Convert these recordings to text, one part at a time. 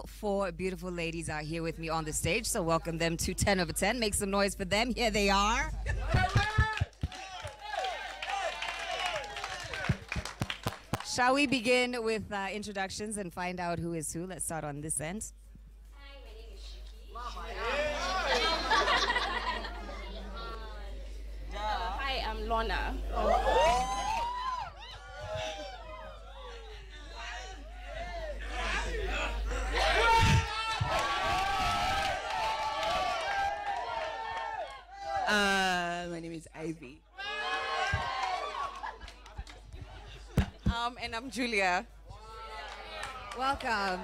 Four beautiful ladies are here with me on the stage, so welcome them to 10 over 10. Make some noise for them. Here they are. Shall we begin with introductions and find out who is who? Let's start on this end. Hi, my name is Shiki. Hi, I'm Lorna. My name is Ivy. And I'm Julia. Welcome.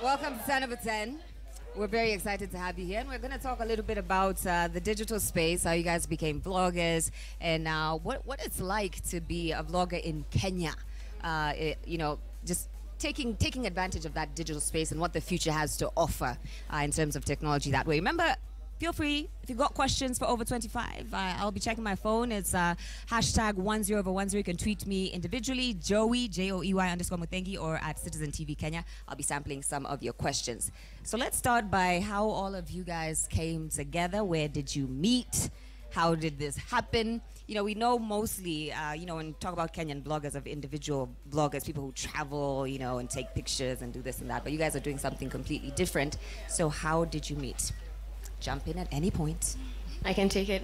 Welcome to 10 over 10. We're very excited to have you here, and we're going to talk a little bit about the digital space, how you guys became vloggers, and what it's like to be a vlogger in Kenya. Just taking advantage of that digital space and what the future has to offer in terms of technology that way. Remember, feel free, if you've got questions for over 25, I'll be checking my phone. It's hashtag 10over10. You can tweet me individually, Joey, Joey_Muthengi, or at Citizen TV Kenya. I'll be sampling some of your questions. So let's start by how all of you guys came together. Where did you meet? How did this happen? You know, we know mostly, when we talk about Kenyan bloggers, of individual bloggers, people who travel, and take pictures and do this and that. But you guys are doing something completely different. So how did you meet? Jump in at any point. I can take it.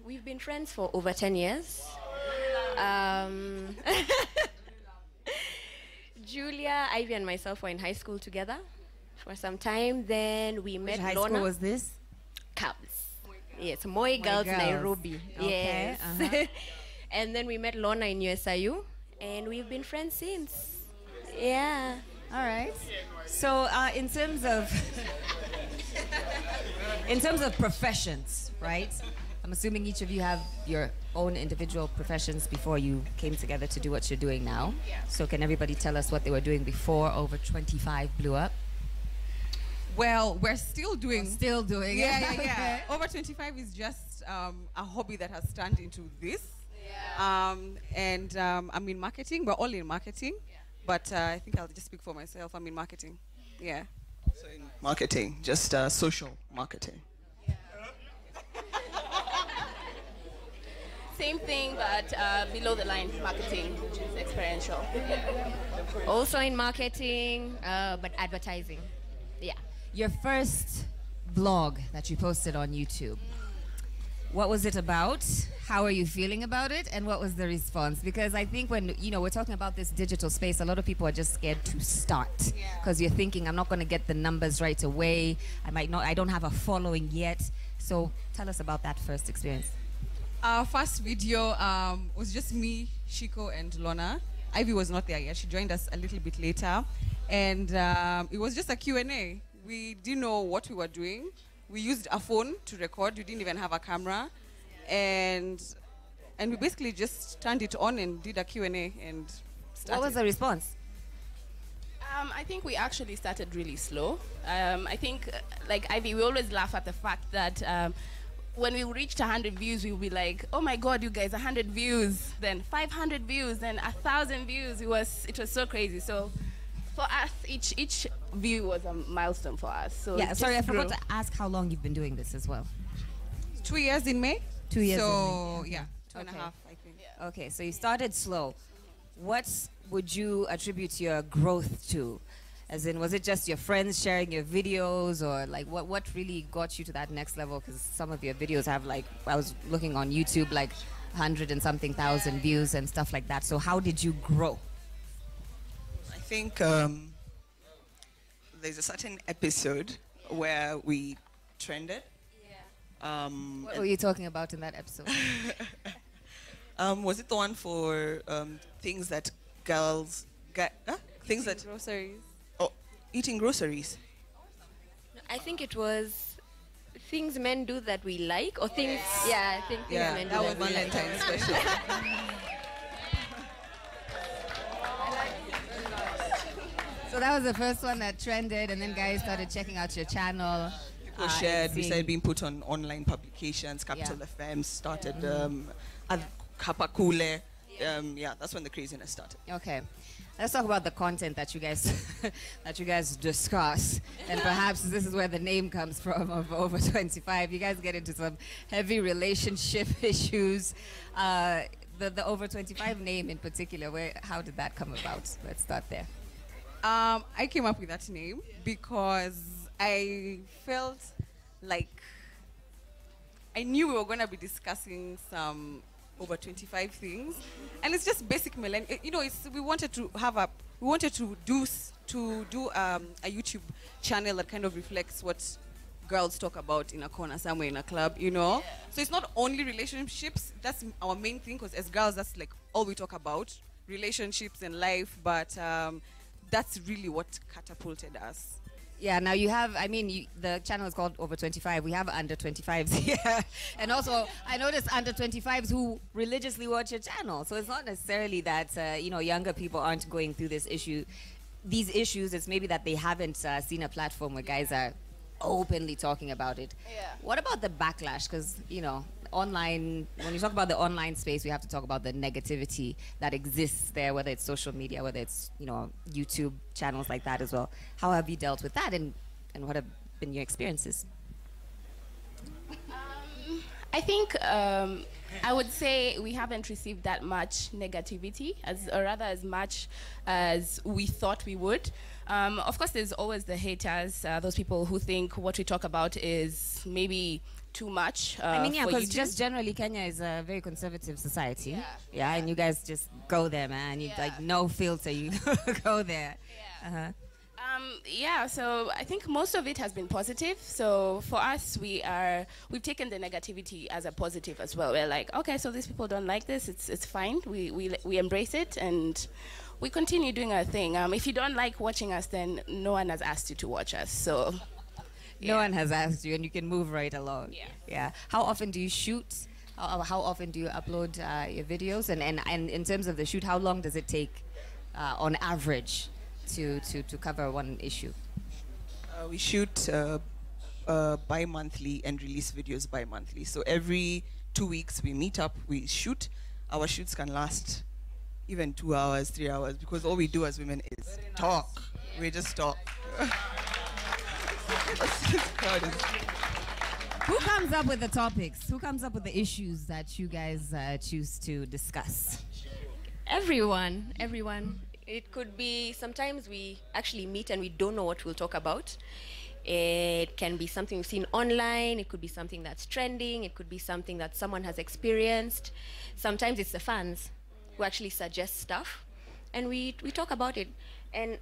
We've been friends for over 10 years. Julia, Ivy, and myself were in high school together for some time. Then we met Which high Lorna. school was this? Cubs. Yes, Moi Girls, Nairobi. Okay, Yes. And then we met Lorna in USIU, and we've been friends since. Yeah. All right. So in terms of professions, right? I'm assuming each of you have your own individual professions before you came together to do what you're doing now. So can everybody tell us what they were doing before Over 25 blew up? Well, we're still doing. Still doing it. Yeah. Okay. Over 25 is just a hobby that has turned into this. Yeah. I'm in marketing. We're all in marketing. Yeah. But I think I'll just speak for myself. I'm in marketing. Yeah. So in marketing, just social marketing. Same thing, but below the line marketing, which is experiential. Also in marketing, but advertising. Yeah. Your first vlog that you posted on YouTube. What was it about? How are you feeling about it? And what was the response? Because I think when, we're talking about this digital space, a lot of people are just scared to start. Because you're thinking, I'm not going to get the numbers right away. I don't have a following yet. So tell us about that first experience. Our first video was just me, Shiko, and Lorna. Ivy was not there yet. She joined us a little bit later. And it was just a Q&A. We didn't know what we were doing. We used a phone to record. We didn't even have a camera. And we basically just turned it on and did a Q&A and started. What was the response? I think we actually started really slow. I think, like Ivy, we always laugh at the fact that when we reached 100 views, we would be like, oh my God, you guys, 100 views, then 500 views, then 1,000 views. It was so crazy. So for us, each view was a milestone for us. So yeah, sorry, I forgot to ask how long you've been doing this as well. 2 years in May. 2 years so, in May. Yeah, two and a half, I think. Yeah. Okay, so you started slow. What would you attribute your growth to? As in, was it just your friends sharing your videos, or like what really got you to that next level? Because some of your videos have I was looking on YouTube, 100 and something thousand views and stuff like that. So how did you grow? I think there's a certain episode where we trended. What were you talking about in that episode? Was it the one for things that girls get? Things that Groceries. Oh, eating groceries. I think it was things men do that we like, or things. Yeah, I think things men do that was that we like. Valentine's special. So that was the first one that trended, and then guys started checking out your channel. People shared. We started being put on online publications. Capital FM started. Kapakule. yeah, that's when the craziness started. Okay. Let's talk about the content that you guys that you guys discuss, and perhaps this is where the name comes from of Over 25. You guys get into some heavy relationship issues. The Over 25 name in particular, how did that come about? Let's start there. I came up with that name because I felt like I knew we were going to be discussing some over 25 things, and it's just basic millennial. You know, we wanted to do a YouTube channel that kind of reflects what girls talk about in a corner somewhere in a club. You know, yeah. So it's not only relationships. That's our main thing, because as girls, that's like all we talk about, relationships and life. But that's really what catapulted us. Yeah, now you have, the channel is called Over 25. We have under 25s here. And also, I noticed under 25s who religiously watch your channel. So it's not necessarily that, younger people aren't going through these issues. It's maybe that they haven't seen a platform where guys are openly talking about it. Yeah. What about the backlash? Because, online, when you talk about the online space, we have to talk about the negativity that exists there, whether it's social media, whether it's, YouTube channels like that as well. How have you dealt with that, and what have been your experiences? I think I would say we haven't received that much negativity, or rather as much as we thought we would. Of course, there's always the haters, those people who think what we talk about is maybe too much. Because just generally Kenya is a very conservative society. Yeah, and you guys just go there, man. You like no filter, you go there. Yeah. So I think most of it has been positive. So for us, we've taken the negativity as a positive as well. We're like, okay, so these people don't like this. It's fine. We embrace it, and we continue doing our thing. If you don't like watching us, then no one has asked you to watch us. So. Yeah. No one has asked you, and you can move right along. Yeah. How often do you shoot? How often do you upload your videos? And in terms of the shoot, how long does it take on average to cover one issue? We shoot bi-monthly and release videos bi-monthly. So every 2 weeks we meet up, we shoot. Our shoots can last even 2 hours, 3 hours, because all we do as women is talk. We just talk. Who comes up with the topics? Who comes up with the issues that you guys choose to discuss? Everyone. It could be, sometimes we actually meet and we don't know what we'll talk about. It can be something we've seen online. It could be something that's trending. It could be something that someone has experienced. Sometimes it's the fans who actually suggest stuff, and we talk about it. And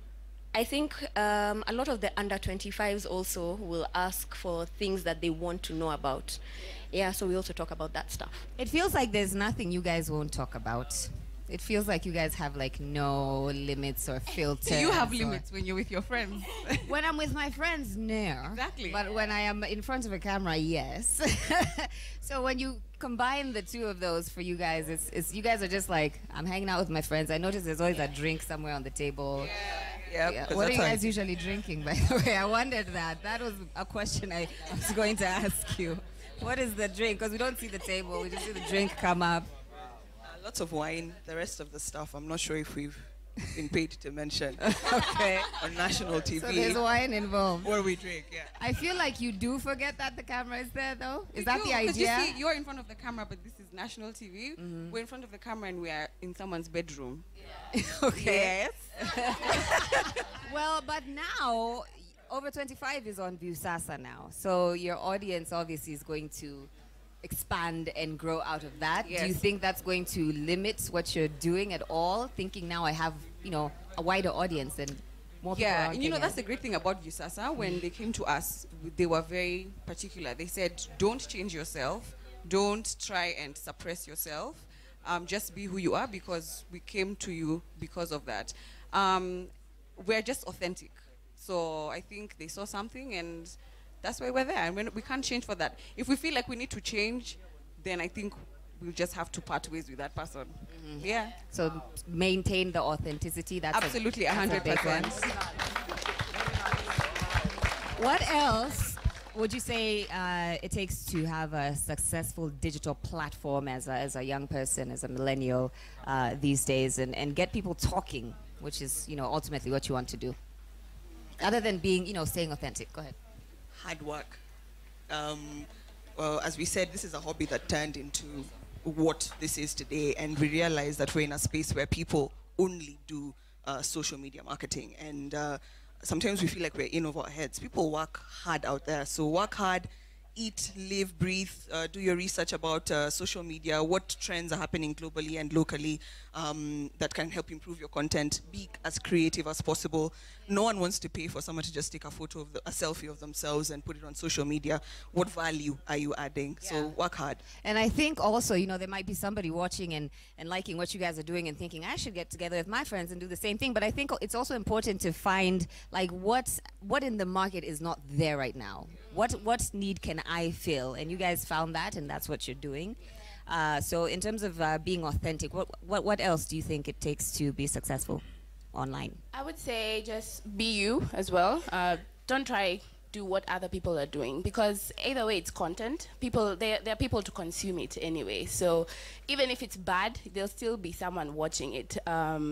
I think a lot of the under 25s also will ask for things that they want to know about. Yeah, so we also talk about that stuff. It feels like there's nothing you guys won't talk about. It feels like you guys have like no limits or filters. You have limits when you're with your friends. When I'm with my friends, no. Exactly. But when I am in front of a camera, yes. So when you combine the two of those for you guys, it's you guys are just like, I'm hanging out with my friends. I notice there's always a drink somewhere on the table. Yeah. What are you guys usually drinking, by the way? I wondered that. That was a question I was going to ask you. What is the drink? Because we don't see the table. We just see the drink come up. Lots of wine. The rest of the stuff, I'm not sure if we've been paid to mention. Okay. On national TV. So there's wine involved. Or we drink, yeah. I feel like you do forget that the camera is there, though. Is that the idea? You see, you're in front of the camera, but this is national TV. Mm-hmm. We're in front of the camera and we are in someone's bedroom. Yeah. Okay. Yes. Well, but now, Over 25 is on Viusasa now. So your audience obviously is going to expand and grow out of that. Yes. Do you think that's going to limit what you're doing at all? Thinking now I have, a wider audience and more people. Yeah, and that's the great thing about Viusasa. When they came to us, they were very particular. They said, don't change yourself. Don't try and suppress yourself. Just be who you are, because we came to you because of that. We're just authentic. So I think they saw something, and that's why we're there, and we can't change for that. If we feel like we need to change, then I think we'll just have to part ways with that person. Mm-hmm. Yeah. So maintain the authenticity. That's absolutely 100%. What else? would you say it takes to have a successful digital platform as a young person, as a millennial these days, and get people talking, which is, ultimately what you want to do? Other than being, staying authentic. Go ahead. Hard work. Well, as we said, this is a hobby that turned into what this is today, and we realize that we're in a space where people only do social media marketing, and sometimes we feel like we're in over our heads. People work hard out there, so work hard, eat, live, breathe, do your research about social media, what trends are happening globally and locally that can help improve your content. Be as creative as possible. No one wants to pay for someone to just take a photo of a selfie of themselves and put it on social media. What value are you adding? Yeah. So work hard. And I think also, there might be somebody watching and liking what you guys are doing and thinking, I should get together with my friends and do the same thing. But I think it's also important to find, like, what in the market is not there right now. What need can I fill? And you guys found that, and that's what you're doing. So in terms of being authentic, what else do you think it takes to be successful online? I would say just be you as well. Don't try do what other people are doing, because either way it's content. There are people to consume it anyway. So even if it's bad, there'll still be someone watching it. Sorry,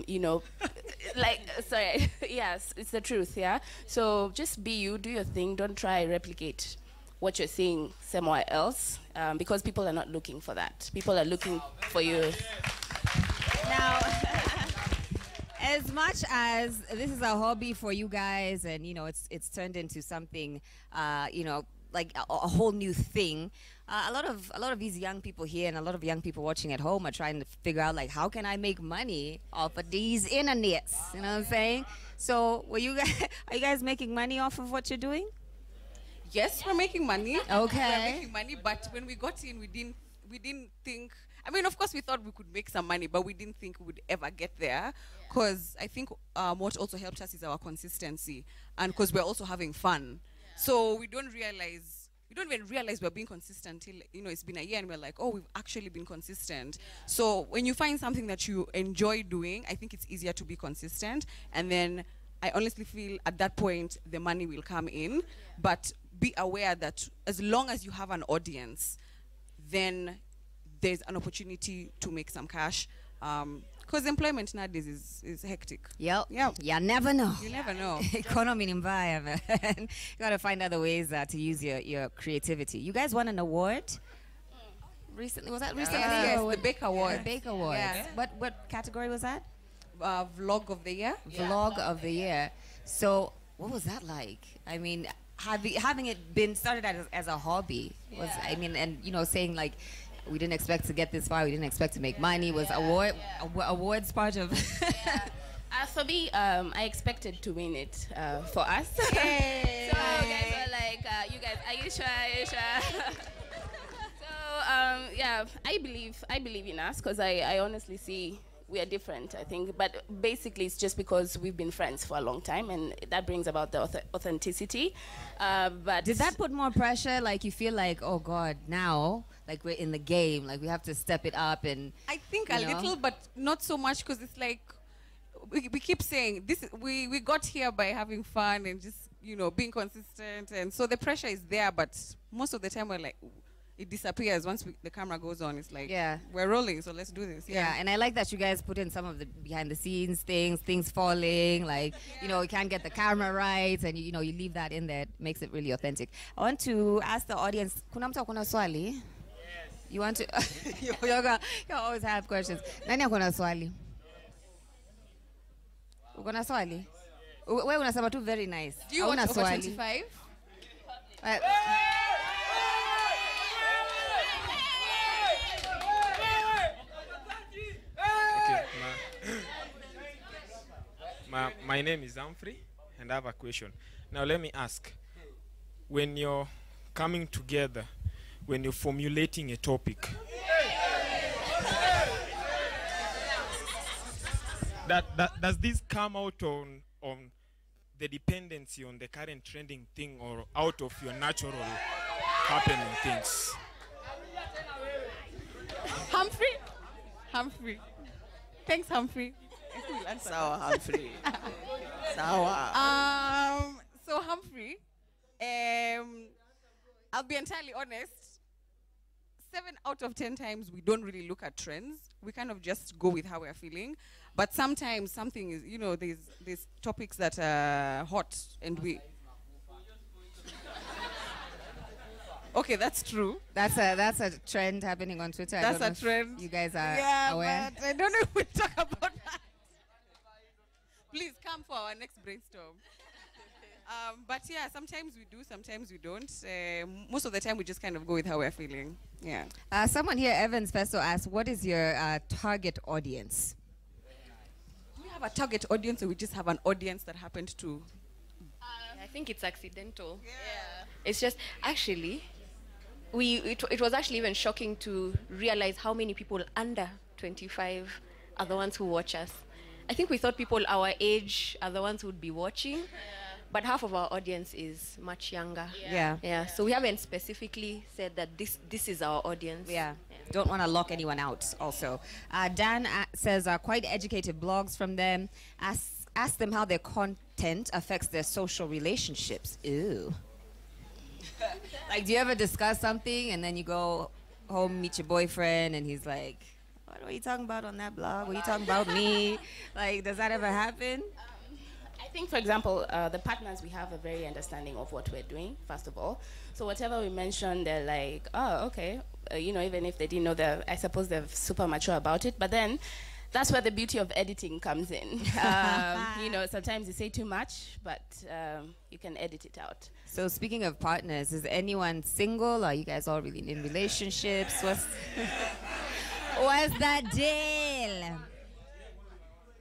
yes, it's the truth. Yeah. So just be you, do your thing. Don't try replicate what you're seeing somewhere else, because people are not looking for that. People are looking for you. Now, as much as this is a hobby for you guys, and it's turned into something, like a whole new thing. A lot of these young people here and a lot of young people watching at home are trying to figure out, like, how can I make money off of these internets? You know what I'm saying? So, are you guys making money off of what you're doing? Yes, we're making money. Okay. We're making money, but when we got in, we didn't think. I mean, of course, we thought we could make some money, but we didn't think we would ever get there. Because I think what also helped us is our consistency, and because we're also having fun. So we don't even realize we're being consistent till it's been a year, and we're like, oh, we've actually been consistent. So when you find something that you enjoy doing, I think it's easier to be consistent, and then I honestly feel at that point the money will come in. But be aware that as long as you have an audience, then there's an opportunity to make some cash. Because employment nowadays is hectic. Yep. Yeah. You never know. You never know. Economy in buy, man. You gotta find other ways to use your creativity. You guys won an award recently. Was that recently? Yes, or the Baker Award. The Baker Award. Yeah. What category was that? Vlog of the year. Vlog of the year. So what was that like? I mean, having it been started as a hobby was, I mean, and saying like, we didn't expect to get this far, we didn't expect to make money, was awards part of For me, I expected to win it for us. Yay. So guys were like, you guys, are you sure? Are you sure? So yeah, I believe in us, because I honestly see we are different, I think. But basically, it's just because we've been friends for a long time, and that brings about the authenticity. But did that put more pressure? Like, you feel like, oh God, now, like, we're in the game, like we have to step it up? And I think a little, but not so much, because it's like we keep saying this. We got here by having fun and just being consistent, and so the pressure is there. But most of the time, we're like, it disappears once the camera goes on. It's like, we're rolling, so let's do this. Yeah, and I like that you guys put in some of the behind the scenes things falling, like, you can't get the camera right, and you leave that in there. It makes it really authentic. I want to ask the audience, kuna mtu akona swali? Yes. You want to you always have questions. Nani akona swali? Ukona swali? Wewe unasema tu very nice. Do you want over 25? My name is Humphrey, and I have a question. Now let me ask, when you're coming together, when you're formulating a topic, does this come out on the dependency on the current trending thing, or out of your natural happening things? Humphrey. Thanks, Humphrey. Sawa, Humphrey. Sawa. So Humphrey, I'll be entirely honest. 7 out of 10 times we don't really look at trends. We kind of just go with how we're feeling. But sometimes something is, there's topics that are hot and we. Okay, that's true. That's a trend happening on Twitter. That's a trend. You guys are aware? But I don't know if we talk about that. Please come for our next brainstorm. But yeah, sometimes we do, sometimes we don't. Most of the time, we just kind of go with how we're feeling. Yeah. Someone here, Evans Festo, asked, what is your target audience? We have a target audience, or we just have an audience that happened to... I think it's accidental. Yeah. It's just, actually, it was actually even shocking to realize how many people under 25 are the ones who watch us. I think we thought people our age are the ones who would be watching. Yeah. But half of our audience is much younger. Yeah. So we haven't specifically said that this is our audience. Yeah. Don't want to lock anyone out also. Dan says quite educated blogs from them. Ask them how their content affects their social relationships. Ew. Like, do you ever discuss something and then you go home, meet your boyfriend, and he's like, what were you talking about on that blog? Were you talking about me? Like, does that ever happen? I think, for example, the partners, we have a very understanding of what we're doing, first of all. So whatever we mention, they're like, oh, okay. Even if they didn't know, I suppose they're super mature about it. But then that's where the beauty of editing comes in. Sometimes you say too much, but you can edit it out. So speaking of partners, is anyone single? Are you guys all really in relationships? What's that deal?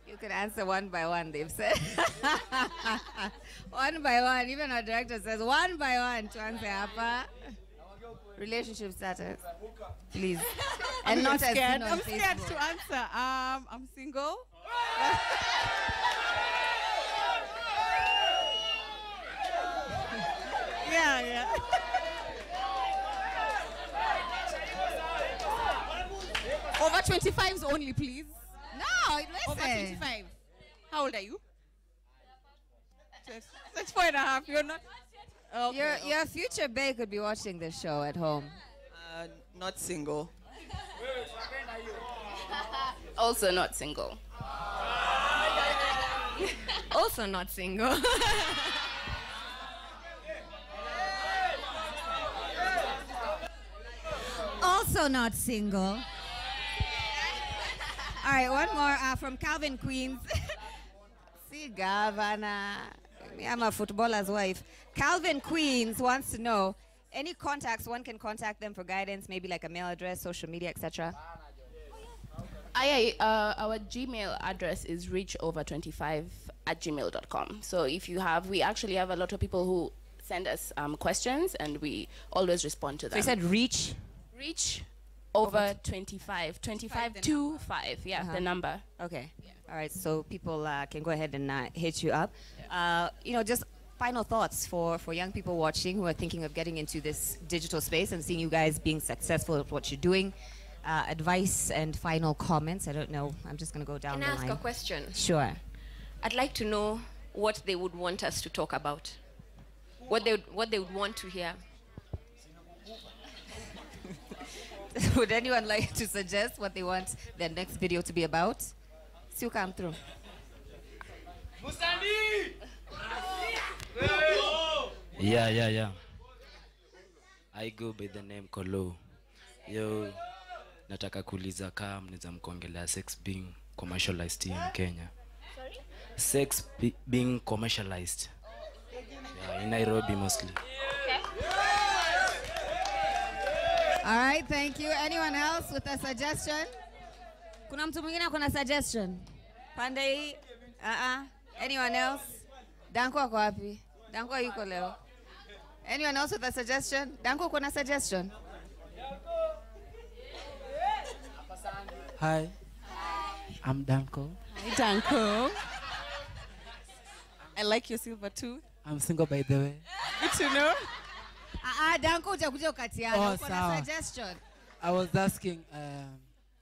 You can answer one by one, they've said. One by one. Even our director says one by one to answer Apa. Relationship status, please. And not scared. As I'm scared to answer. I'm single. Yeah. Over 25s only, please. No, listen. Over 25. How old are you? 4.5. You're not. Okay, your future bae could be watching this show at home. Not single. Also not single. Also not single. Also not single. All right, one more from Calvin Queens. See, Governor. I'm a footballer's wife. Calvin Queens wants to know any contacts one can contact them for guidance, maybe like a mail address, social media, etc. Our Gmail address is reachover25@gmail.com. So if you have, we actually have a lot of people who send us questions, and we always respond to them. So you said reach over 25 to 5. Yeah, the number. Okay. Yeah. All right. So people can go ahead and hit you up. Just final thoughts for young people watching who are thinking of getting into this digital space and seeing you guys being successful at what you're doing. Advice and final comments. I don't know. I'm just going to go down the line. Can I ask a question? Sure. I'd like to know what they would want us to talk about. What they would want to hear. Would anyone like to suggest what they want their next video to be about? Still come through. Yeah. I go by the name Kolo. Yo, nataka kuuliza kama mnaweza mkongelea sex being commercialized in Kenya. Sorry? Sex being commercialized. Yeah, in Nairobi mostly. All right, thank you. Anyone else with a suggestion? Kuna mtu mwingine kuna suggestion? Pande hii? Anyone else? Danko ako wapi? Danko yuko leo. Anyone else with a suggestion? Danko kuna suggestion? Hi. I'm Danko. Hi, Danko. I like your silver tooth. I'm single, by the way. Good to know. Danko utakuja ukatiana. Kuna suggestion? I was asking,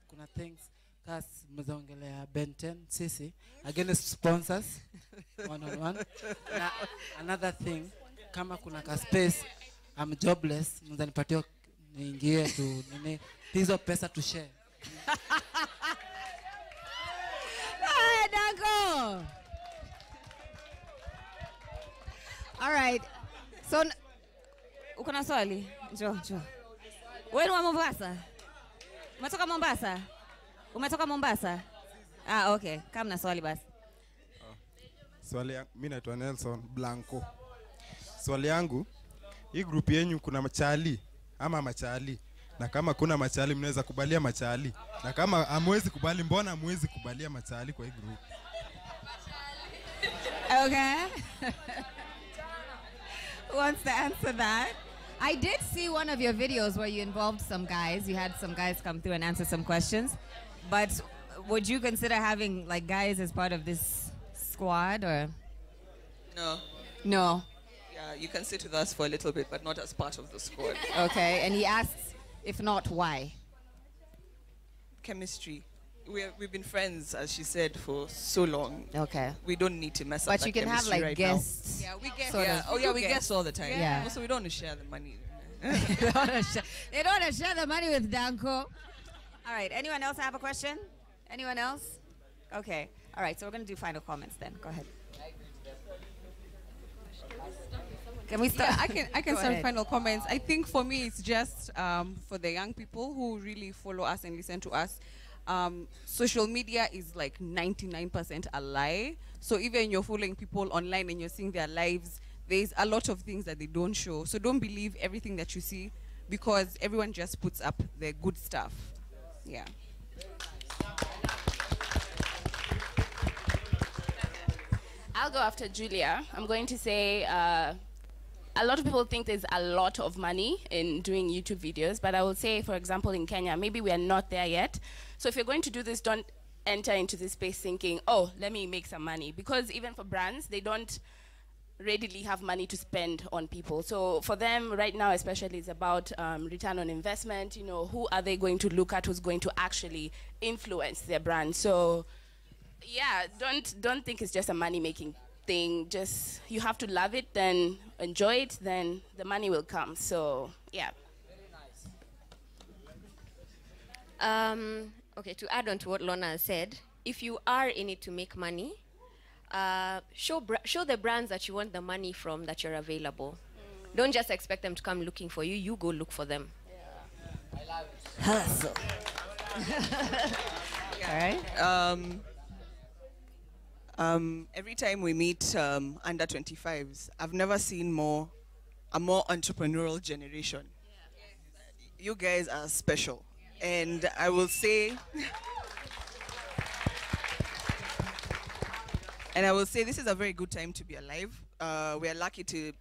kuna things, kas mzaongelea Ben 10, sisi, against sponsors, one-on-one. Another thing, kama kuna ka space, I'm jobless, mnaweza nipatie niingie tu nini hizo pesa to share. Hey, Danko. All right. So uko na swali? Njoo. Wewe ni wa Mombasa? Umetoka Mombasa? Umetoka Mombasa? Ah, okay. Kama na swali basi. Swali yangu, mimi naitwa Nelson Blanco. Swali yangu, hii group yenu kuna machali ama machali? Na kama kuna machali mnaweza kubalia machali? Na kama hamwezi kubali, mbona hamwezi kubalia machali kwa hii group? Okay. Who wants to answer that? I did see one of your videos where you involved some guys. You had some guys come through and answer some questions. But would you consider having like guys as part of this squad or? No. No. Yeah, you can sit with us for a little bit, but not as part of the squad. Okay. And he asks, if not, why? Chemistry. We've been friends, as she said, for so long. Okay. We don't need to mess up But that you can have chemistry like right guests. Yeah, we guess. Sort now. of. Oh yeah, we guess all the time. Yeah. Also, we don't want to share the money. They don't want to share the money with Danko. All right. Anyone else have a question? Anyone else? Okay. All right. So we're going to do final comments then. Go ahead. Can we start? Yeah, I can Go start ahead. final comments. I think for me it's just for the young people who really follow us and listen to us. Social media is like 99% a lie. So even you're following people online and you're seeing their lives, there's a lot of things that they don't show. So don't believe everything that you see because everyone just puts up their good stuff. Yeah. I'll go after Julia. I'm going to say a lot of people think there's a lot of money in doing YouTube videos, but I will say, for example, in Kenya, maybe we are not there yet. So if you're going to do this, don't enter into this space thinking, oh, let me make some money. Because even for brands, they don't readily have money to spend on people. So for them right now, especially, it's about return on investment. You know, who are they going to look at who's going to actually influence their brand? So yeah, don't think it's just a money-making thing. Just, you have to love it, then enjoy it, then the money will come. So yeah. Okay, to add on to what Lorna has said, if you are in it to make money, show the brands that you want the money from that you're available. Don't just expect them to come looking for you. You go look for them. I love it. Hustle. All right. Every time we meet under 25s, I've never seen a more entrepreneurial generation. You guys are special. And I will say, this is a very good time to be alive. We are lucky to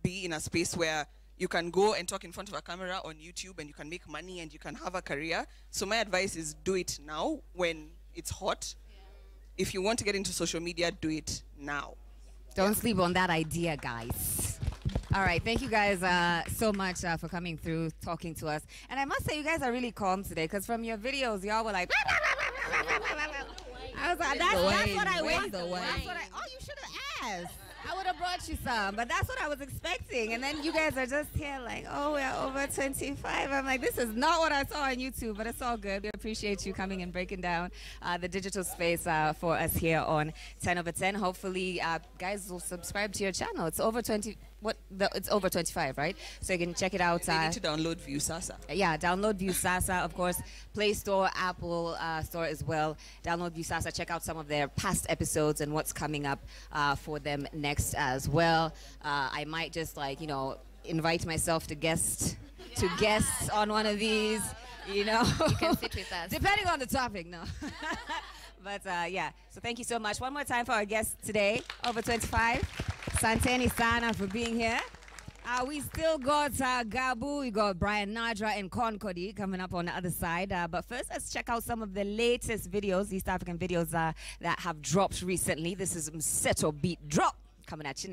be in a space where you can go and talk in front of a camera on YouTube and you can make money and you can have a career. So my advice is do it now when it's hot. If you want to get into social media, do it now. Don't sleep on that idea, guys. All right, thank you guys so much for coming through, talking to us. And I must say, you guys are really calm today, because from your videos, y'all were like, I was like, that's what I wanted. Oh, you should have asked. I would have brought you some, but that's what I was expecting. And then you guys are just here like, oh, we're over 25. I'm like, this is not what I saw on YouTube, but it's all good. We appreciate you coming and breaking down the digital space for us here on 10 over 10. Hopefully, guys will subscribe to your channel. It's over 20. It's over 25, right? So you can check it out. They need to download View Sasa. Yeah, download View Sasa, of course. Play Store, Apple Store as well. Download View Sasa. Check out some of their past episodes and what's coming up for them next as well. I might just invite myself to guest on one of these. You know, You can sit with us. depending on the topic, no. But yeah, so thank you so much. One more time for our guests today, over 25. Santeni Sana for being here. We still got Gabu, we got Brian Nadra and Concody coming up on the other side. But first, let's check out some of the latest videos, East African videos that have dropped recently. This is Mseto Beat Drop coming at you.